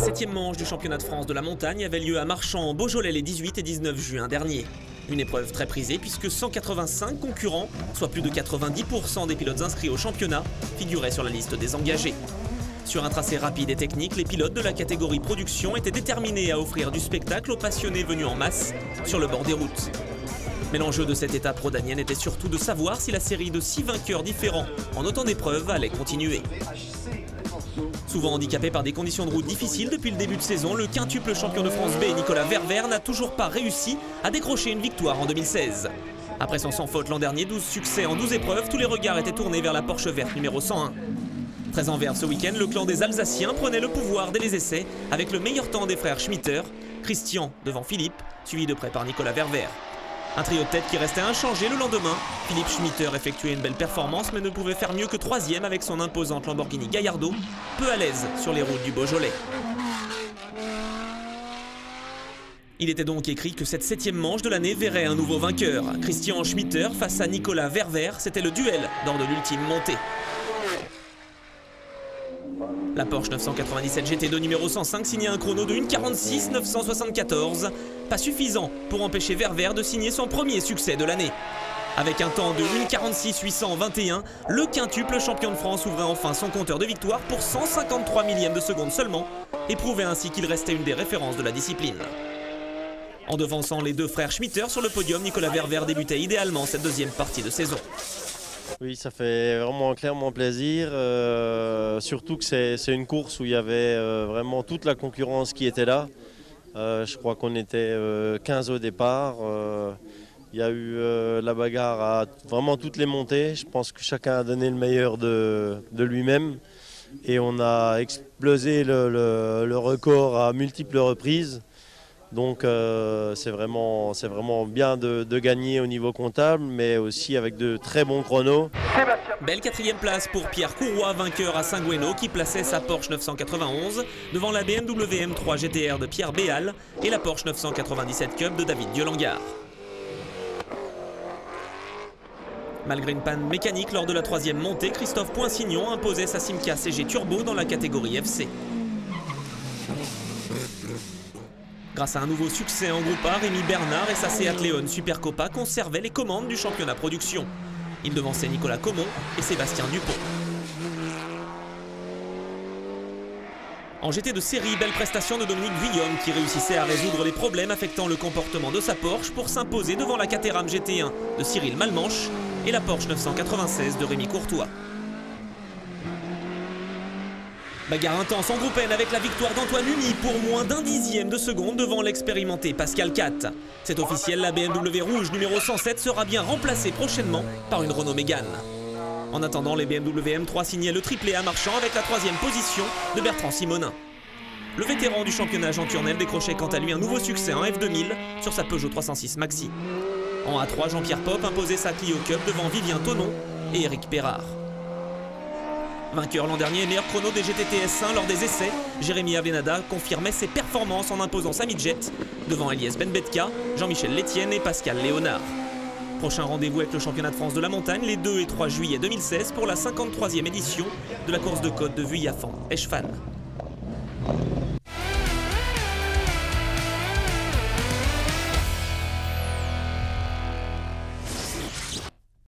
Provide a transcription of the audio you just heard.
7e manche du championnat de France de la montagne avait lieu à Marchand en Beaujolais les 18 et 19 juin dernier. Une épreuve très prisée puisque 185 concurrents, soit plus de 90% des pilotes inscrits au championnat, figuraient sur la liste des engagés. Sur un tracé rapide et technique, les pilotes de la catégorie production étaient déterminés à offrir du spectacle aux passionnés venus en masse sur le bord des routes. Mais l'enjeu de cette étape rhodanienne était surtout de savoir si la série de 6 vainqueurs différents en autant d'épreuves allait continuer. Souvent handicapé par des conditions de route difficiles depuis le début de saison, le quintuple champion de France B Nicolas Verver n'a toujours pas réussi à décrocher une victoire en 2016. Après son sans faute l'an dernier, 12 succès en 12 épreuves, tous les regards étaient tournés vers la Porsche verte numéro 101. Très en vert ce week-end, le clan des Alsaciens prenait le pouvoir dès les essais avec le meilleur temps des frères Schmitter, Christian devant Philippe, suivi de près par Nicolas Verver. Un trio de tête qui restait inchangé le lendemain. Philippe Schmitter effectuait une belle performance mais ne pouvait faire mieux que 3e avec son imposante Lamborghini Gallardo, peu à l'aise sur les routes du Beaujolais. Il était donc écrit que cette 7e manche de l'année verrait un nouveau vainqueur. Christian Schmitter face à Nicolas Verver, c'était le duel lors de l'ultime montée. La Porsche 997 GT2 numéro 105 signait un chrono de 1:46 974, pas suffisant pour empêcher Verver de signer son premier succès de l'année. Avec un temps de 1:46 821, le quintuple champion de France ouvrait enfin son compteur de victoire pour 153 millièmes de seconde seulement et prouvait ainsi qu'il restait une des références de la discipline. En devançant les deux frères Schmitter sur le podium, Nicolas Verver débutait idéalement cette deuxième partie de saison. Oui, ça fait vraiment clairement plaisir, surtout que c'est une course où il y avait vraiment toute la concurrence qui était là. Je crois qu'on était 15 au départ. Il y a eu la bagarre à vraiment toutes les montées. Je pense que chacun a donné le meilleur de lui-même. Et on a explosé le record à multiples reprises. Donc c'est vraiment bien de gagner au niveau comptable, mais aussi avec de très bons chronos. Belle 4e place pour Pierre Courroy, vainqueur à Saint-Gouéno, qui plaçait sa Porsche 991 devant la BMW M3 GTR de Pierre Béal et la Porsche 997 Cup de David Diolangar. Malgré une panne mécanique lors de la 3e montée, Christophe Poinsignon imposait sa Simca CG Turbo dans la catégorie FC. Grâce à un nouveau succès en groupe A, Rémi Bernard et sa Seat Leon Super Copa conservaient les commandes du championnat production. Il devançait Nicolas Comon et Sébastien Dupont. En GT de série, belle prestation de Dominique Guillaume qui réussissait à résoudre les problèmes affectant le comportement de sa Porsche pour s'imposer devant la Caterham GT1 de Cyril Malmanche et la Porsche 996 de Rémi Courtois. Bagarre intense en groupe N avec la victoire d'Antoine Uni pour moins d'1/10 de seconde devant l'expérimenté Pascal Cat. C'est officiel, la BMW rouge numéro 107 sera bien remplacée prochainement par une Renault Mégane. En attendant, les BMW M3 signaient le triplé à Marchand avec la 3e position de Bertrand Simonin. Le vétéran du championnat Jean Turnel décrochait quant à lui un nouveau succès en F2000 sur sa Peugeot 306 Maxi. En A3, Jean-Pierre Pop imposait sa Clio Cup devant Vivien Tonon et Éric Perrard. Vainqueur l'an dernier et meilleur chrono des GTTS1 lors des essais, Jérémy Avenada confirmait ses performances en imposant sa midjet devant Elias Benbetka, Jean-Michel Létienne et Pascal Léonard. Prochain rendez-vous avec le championnat de France de la montagne les 2 et 3 juillet 2016 pour la 53e édition de la course de côte de Vuillafan-Eschefan.